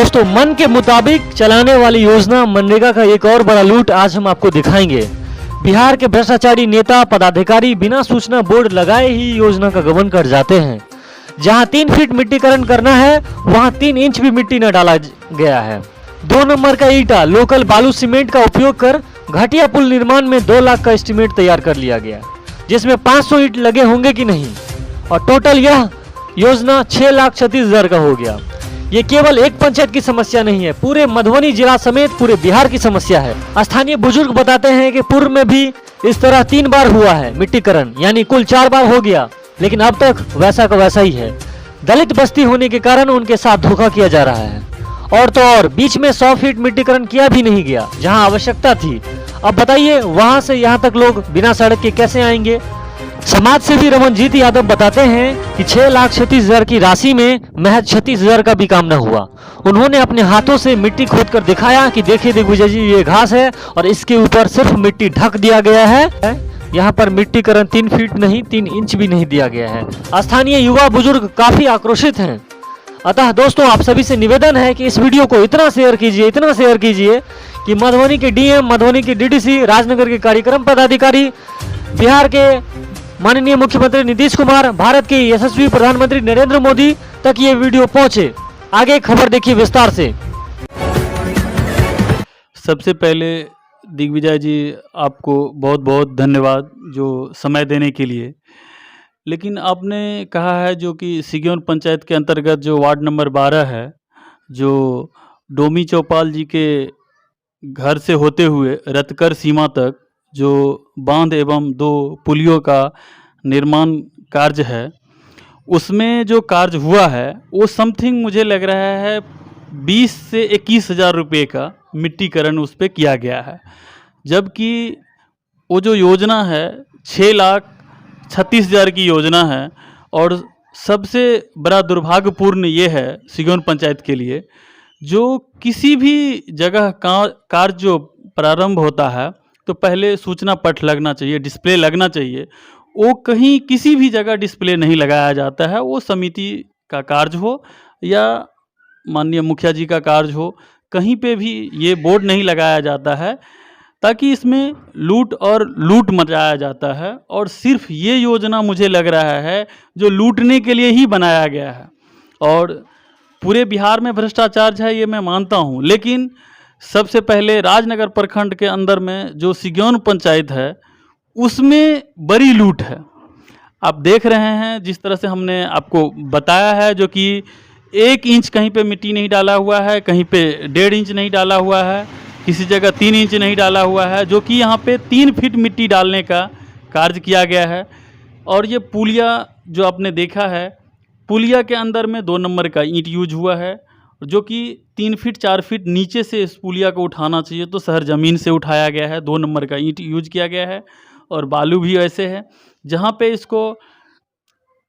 दोस्तों, मन के मुताबिक चलाने वाली योजना मनरेगा का एक और बड़ा लूट आज हम आपको दिखाएंगे। बिहार के भ्रष्टाचारी नेता पदाधिकारी बिना सूचना बोर्ड लगाए ही योजना का गबन कर जाते हैं। जहां 3 फीट मिट्टीकरण करना है वहां 3 इंच भी मिट्टी न डाला गया है। 2 नंबर का ईटा लोकल बालू सीमेंट का उपयोग कर घटिया पुल निर्माण में 2 लाख का एस्टीमेट तैयार कर लिया गया, जिसमें 500 ईंट लगे होंगे कि नहीं, और टोटल यह योजना 6,36,000 का हो गया। ये केवल एक पंचायत की समस्या नहीं है, पूरे मधुबनी जिला समेत पूरे बिहार की समस्या है। स्थानीय बुजुर्ग बताते हैं कि पूर्व में भी इस तरह 3 बार हुआ है मिट्टीकरण, यानी कुल 4 बार हो गया, लेकिन अब तक वैसा का वैसा ही है। दलित बस्ती होने के कारण उनके साथ धोखा किया जा रहा है। और तो और बीच में 100 फीट मिट्टीकरण किया भी नहीं गया जहां आवश्यकता थी। अब बताइए वहां से यहां तक लोग बिना सड़क के कैसे आएंगे। समाज सेवी रमनजीत यादव बताते हैं कि 6,36,000 की राशि में महज 36,000 का भी काम न हुआ। उन्होंने अपने हाथों से मिट्टी खोद कर दिखाया कि देखिए दिग्विजय जी, ये घास है और इसके ऊपर सिर्फ मिट्टी ढक दिया गया है। यहाँ पर मिट्टीकरण 3 फीट नहीं 3 इंच भी नहीं दिया गया है। स्थानीय युवा बुजुर्ग काफी आक्रोशित हैं। अतः दोस्तों, आप सभी से निवेदन है कि इस वीडियो को इतना शेयर कीजिए कि मधुबनी के डीएम, मधुबनी के डीडीसी, राजनगर के कार्यक्रम पदाधिकारी, बिहार के माननीय मुख्यमंत्री नीतीश कुमार, भारत के यशस्वी प्रधानमंत्री नरेंद्र मोदी तक ये वीडियो पहुंचे। आगे खबर देखिए विस्तार से। सबसे पहले दिग्विजय जी, आपको बहुत बहुत धन्यवाद जो समय देने के लिए। लेकिन आपने कहा है जो कि सिग्योन पंचायत के अंतर्गत जो वार्ड नंबर 12 है, जो डोमी चौपाल जी के घर से होते हुए रतकर सीमा तक जो बांध एवं 2 पुलियों का निर्माण कार्य है, उसमें जो कार्य हुआ है वो समथिंग मुझे लग रहा है 20 से 21,000 रुपये का मिट्टीकरण उस पर किया गया है। जबकि वो जो योजना है 6,36,000 की योजना है। और सबसे बड़ा दुर्भाग्यपूर्ण ये है सिग्योन पंचायत के लिए, जो किसी भी जगह का कार्य जो प्रारंभ होता है तो पहले सूचना पट लगना चाहिए, डिस्प्ले लगना चाहिए। वो कहीं किसी भी जगह डिस्प्ले नहीं लगाया जाता है। वो समिति का कार्य हो या माननीय मुखिया जी का कार्य हो, कहीं पे भी ये बोर्ड नहीं लगाया जाता है, ताकि इसमें लूट मचाया जाता है। और सिर्फ ये योजना मुझे लग रहा है जो लूटने के लिए ही बनाया गया है। और पूरे बिहार में भ्रष्टाचार है ये मैं मानता हूँ, लेकिन सबसे पहले राजनगर प्रखंड के अंदर में जो सिग्योन पंचायत है उसमें बड़ी लूट है। आप देख रहे हैं जिस तरह से हमने आपको बताया है, जो कि 1 इंच कहीं पे मिट्टी नहीं डाला हुआ है, कहीं पे 1.5 इंच नहीं डाला हुआ है, किसी जगह 3 इंच नहीं डाला हुआ है, जो कि यहाँ पे 3 फीट मिट्टी डालने का कार्य किया गया है। और ये पुलिया जो आपने देखा है, पुलिया के अंदर में 2 नंबर का ईंट यूज हुआ है, जो कि 3 फीट 4 फीट नीचे से इस पुलिया को उठाना चाहिए तो शहर ज़मीन से उठाया गया है। 2 नंबर का ईंट यूज किया गया है। और बालू भी ऐसे है, जहाँ पे इसको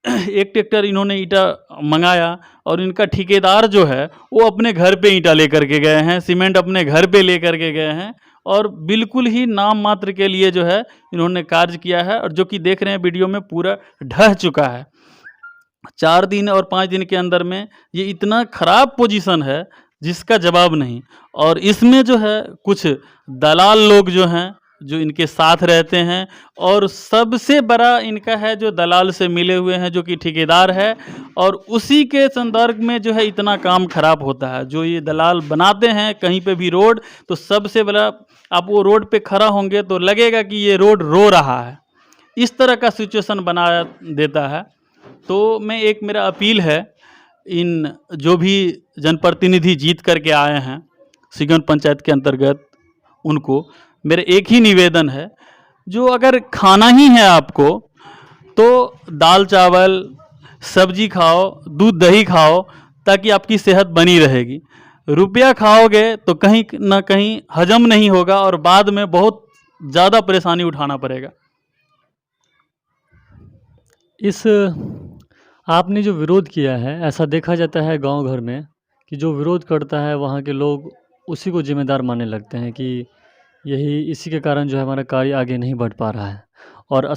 एक ट्रैक्टर इन्होंने ईंटा मंगाया और इनका ठेकेदार जो है वो अपने घर पे ईंटा लेकर के गए हैं, सीमेंट अपने घर पे लेकर के गए हैं, और बिल्कुल ही नाम मात्र के लिए जो है इन्होंने कार्य किया है। और जो कि देख रहे हैं वीडियो में पूरा ढह चुका है। 4 दिन और 5 दिन के अंदर में ये इतना ख़राब पोजीशन है जिसका जवाब नहीं। और इसमें जो है कुछ दलाल लोग जो हैं जो इनके साथ रहते हैं, और सबसे बड़ा इनका है जो दलाल से मिले हुए हैं, जो कि ठेकेदार है। और उसी के संदर्भ में जो है इतना काम खराब होता है। जो ये दलाल बनाते हैं कहीं पे भी रोड, तो सबसे बड़ा आप वो रोड पे खड़ा होंगे तो लगेगा कि ये रोड रो रहा है, इस तरह का सिचुएशन बना देता है। तो मेरा अपील है इन जो भी जनप्रतिनिधि जीत करके आए हैं सिग्योन पंचायत के अंतर्गत, उनको मेरा एक ही निवेदन है, जो अगर खाना ही है आपको तो दाल चावल सब्जी खाओ, दूध दही खाओ, ताकि आपकी सेहत बनी रहेगी। रुपया खाओगे तो कहीं ना कहीं हजम नहीं होगा और बाद में बहुत ज़्यादा परेशानी उठाना पड़ेगा। इस आपने जो विरोध किया है, ऐसा देखा जाता है गांव घर में कि जो विरोध करता है वहाँ के लोग उसी को जिम्मेदार मानने लगते हैं कि इसी के कारण जो है हमारा कार्य आगे नहीं बढ़ पा रहा है। और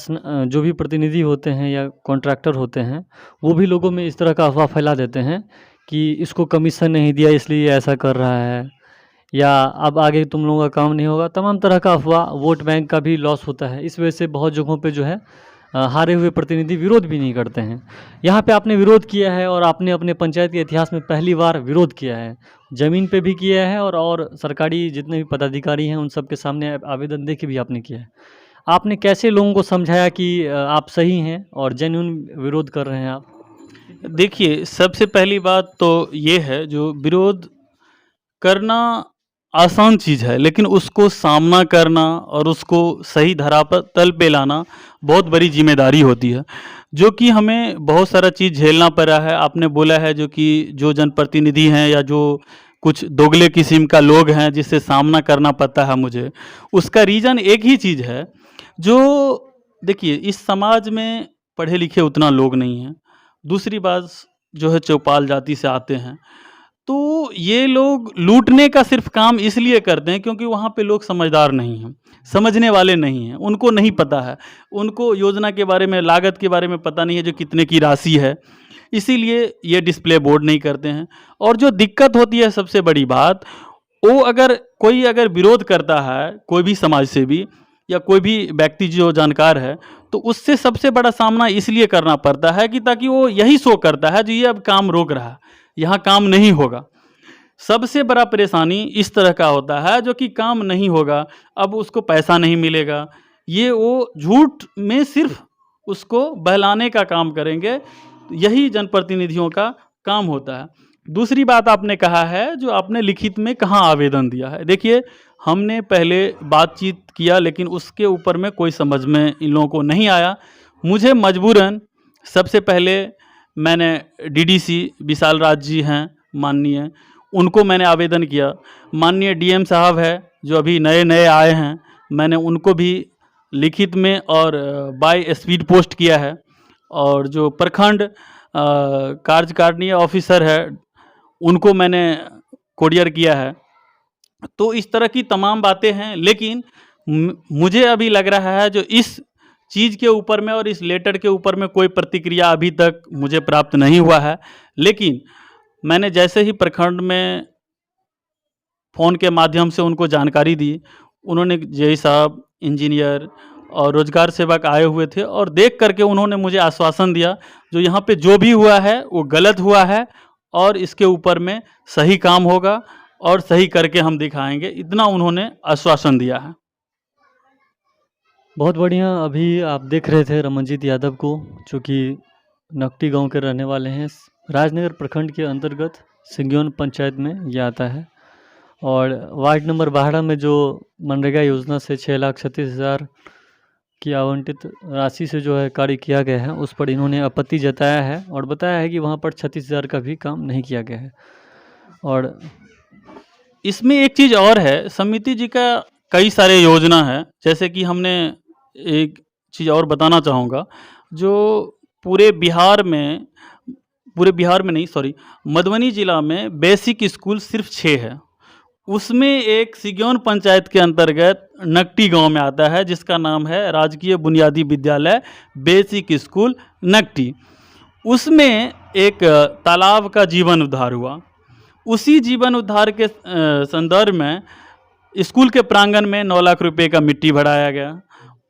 जो भी प्रतिनिधि होते हैं या कॉन्ट्रैक्टर होते हैं, वो भी लोगों में इस तरह का अफवाह फैला देते हैं कि इसको कमीशन नहीं दिया इसलिए ऐसा कर रहा है, या अब आगे तुम लोगों का काम नहीं होगा, तमाम तरह का अफवाह। वोट बैंक का भी लॉस होता है, इस वजह से बहुत जगहों पे जो है हारे हुए प्रतिनिधि विरोध भी नहीं करते हैं। यहाँ पे आपने विरोध किया है और आपने अपने पंचायत के इतिहास में पहली बार विरोध किया है, ज़मीन पे भी किया है और सरकारी जितने भी पदाधिकारी हैं उन सब के सामने आवेदन दे के भी आपने किया है। आपने कैसे लोगों को समझाया कि आप सही हैं और जेन्युइन विरोध कर रहे हैं आप? देखिए, सबसे पहली बात तो ये है, जो विरोध करना आसान चीज़ है, लेकिन उसको सामना करना और उसको सही धरातल पे लाना बहुत बड़ी ज़िम्मेदारी होती है, जो कि हमें बहुत सारा चीज़ झेलना पड़ा है। आपने बोला है जो कि जो जनप्रतिनिधि हैं या जो कुछ दोगले किस्म का लोग हैं जिससे सामना करना पड़ता है मुझे, उसका रीज़न एक ही चीज़ है। जो देखिए, इस समाज में पढ़े लिखे उतना लोग नहीं हैं। दूसरी बात जो है, चौपाल जाति से आते हैं, तो ये लोग लूटने का सिर्फ काम इसलिए करते हैं क्योंकि वहाँ पे लोग समझदार नहीं हैं, समझने वाले नहीं हैं, उनको नहीं पता है, उनको योजना के बारे में, लागत के बारे में पता नहीं है जो कितने की राशि है, इसीलिए ये डिस्प्ले बोर्ड नहीं करते हैं। और जो दिक्कत होती है, सबसे बड़ी बात, वो कोई अगर विरोध करता है, कोई भी समाज सेवी या कोई भी व्यक्ति जो जानकार है, तो उससे सबसे बड़ा सामना इसलिए करना पड़ता है कि ताकि वो यही शो करता है जी ये अब काम रोक रहा है, यहाँ काम नहीं होगा। सबसे बड़ा परेशानी इस तरह का होता है जो कि काम नहीं होगा, अब उसको पैसा नहीं मिलेगा, ये वो झूठ में सिर्फ उसको बहलाने का काम करेंगे, यही जनप्रतिनिधियों का काम होता है। दूसरी बात आपने कहा है, जो आपने लिखित में कहाँ आवेदन दिया है। देखिए, हमने पहले बातचीत किया, लेकिन उसके ऊपर में कोई समझ में इन लोगों को नहीं आया। मुझे मजबूरन सबसे पहले मैंने डीडीसी विशाल राज जी हैं माननीय, उनको मैंने आवेदन किया। माननीय डीएम साहब है जो अभी नए नए आए हैं, मैंने उनको भी लिखित में और बाय स्पीड पोस्ट किया है। और जो प्रखंड कार्यकारिणी ऑफिसर है, उनको मैंने कोरियर किया है। तो इस तरह की तमाम बातें हैं, लेकिन मुझे अभी लग रहा है जो इस चीज़ के ऊपर में और इस लेटर के ऊपर में कोई प्रतिक्रिया अभी तक मुझे प्राप्त नहीं हुआ है। लेकिन मैंने जैसे ही प्रखंड में फ़ोन के माध्यम से उनको जानकारी दी, उन्होंने जेई साहब, इंजीनियर और रोजगार सेवक आए हुए थे और देख करके उन्होंने मुझे आश्वासन दिया जो यहाँ पे जो भी हुआ है वो गलत हुआ है और इसके ऊपर में सही काम होगा और सही करके हम दिखाएंगे, इतना उन्होंने आश्वासन दिया है। बहुत बढ़िया। अभी आप देख रहे थे रमनजीत यादव को, जो कि नकटी गांव के रहने वाले हैं। राजनगर प्रखंड के अंतर्गत सिंगयोन पंचायत में ये आता है और वार्ड नंबर 12 में जो मनरेगा योजना से 6,36,000 की आवंटित राशि से जो है कार्य किया गया है, उस पर इन्होंने आपत्ति जताया है और बताया है कि वहाँ पर 36,000 का भी काम नहीं किया गया है। और इसमें एक चीज़ और है, समिति जी का कई सारे योजना है, जैसे कि हमने एक चीज़ और बताना चाहूँगा, जो पूरे बिहार में नहीं, सॉरी, मधुबनी जिला में बेसिक स्कूल सिर्फ 6 है। उसमें एक सिग्योन पंचायत के अंतर्गत नकटी गांव में आता है, जिसका नाम है राजकीय बुनियादी विद्यालय बेसिक स्कूल नकटी। उसमें एक तालाब का जीवन उद्धार हुआ। उसी जीवन उद्धार के संदर्भ में स्कूल के प्रांगण में 9 लाख रुपए का मिट्टी भराया गया।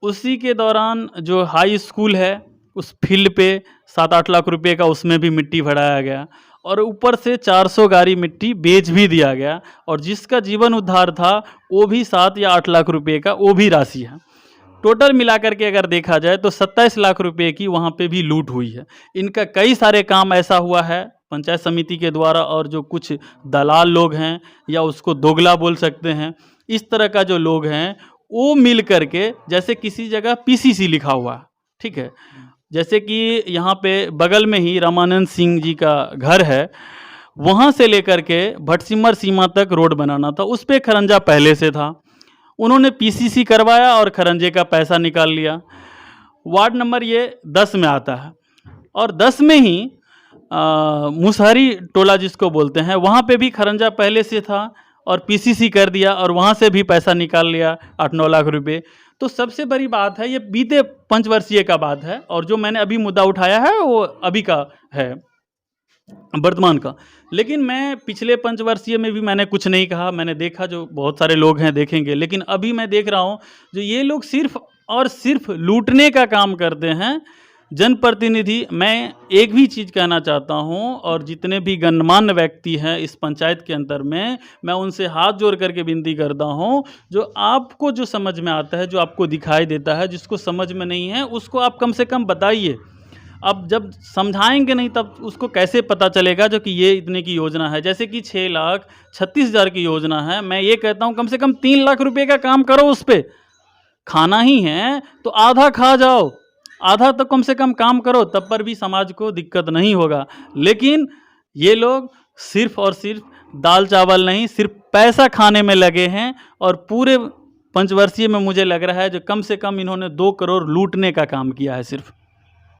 उसी के दौरान जो हाई स्कूल है, उस फील्ड पे 7-8 लाख रुपए का उसमें भी मिट्टी भराया गया और ऊपर से 400 गाड़ी मिट्टी बेच भी दिया गया। और जिसका जीवन उद्धार था वो भी 7 या 8 लाख रुपए का वो भी राशि है। टोटल मिलाकर के अगर देखा जाए तो 27 लाख रुपए की वहाँ पे भी लूट हुई है। इनका कई सारे काम ऐसा हुआ है पंचायत समिति के द्वारा, और जो कुछ दलाल लोग हैं या उसको दोगला बोल सकते हैं, इस तरह का जो लोग हैं वो मिल करके, जैसे किसी जगह पीसीसी लिखा हुआ, ठीक है, जैसे कि यहाँ पे बगल में ही रामानंद सिंह जी का घर है, वहाँ से लेकर के भटसिमर सीमा तक रोड बनाना था, उस पर खरंजा पहले से था, उन्होंने पीसीसी करवाया और खरंजे का पैसा निकाल लिया। वार्ड नंबर ये 10 में आता है और 10 में ही मुसहरी टोला जिसको बोलते हैं, वहाँ पे भी खरंजा पहले से था और पीसीसी कर दिया और वहाँ से भी पैसा निकाल लिया 8-9 लाख रुपए। तो सबसे बड़ी बात है, ये बीते पंचवर्षीय का बात है और जो मैंने अभी मुद्दा उठाया है वो अभी का है। वर्तमान का। लेकिन मैं पिछले पंचवर्षीय में भी मैंने कुछ नहीं कहा, मैंने देखा जो बहुत सारे लोग हैं देखेंगे, लेकिन अभी मैं देख रहा हूँ जो ये लोग सिर्फ और सिर्फ लूटने का काम करते हैं। जनप्रतिनिधि, मैं एक भी चीज़ कहना चाहता हूँ और जितने भी गणमान्य व्यक्ति हैं इस पंचायत के अंदर में, मैं उनसे हाथ जोड़ करके विनती करता हूँ, जो आपको जो समझ में आता है, जो आपको दिखाई देता है, जिसको समझ में नहीं है उसको आप कम से कम बताइए। अब जब समझाएंगे नहीं तब उसको कैसे पता चलेगा जो कि ये इतने की योजना है। जैसे कि 6,36,000 की योजना है, मैं ये कहता हूँ कम से कम 3 लाख रुपए का काम करो उस पे। खाना ही है तो आधा खा जाओ, आधा तो कम से कम काम करो, तब पर भी समाज को दिक्कत नहीं होगा। लेकिन ये लोग सिर्फ और सिर्फ दाल चावल नहीं, सिर्फ पैसा खाने में लगे हैं। और पूरे पंचवर्षीय में मुझे लग रहा है जो कम से कम इन्होंने 2 करोड़ लूटने का काम किया है सिर्फ।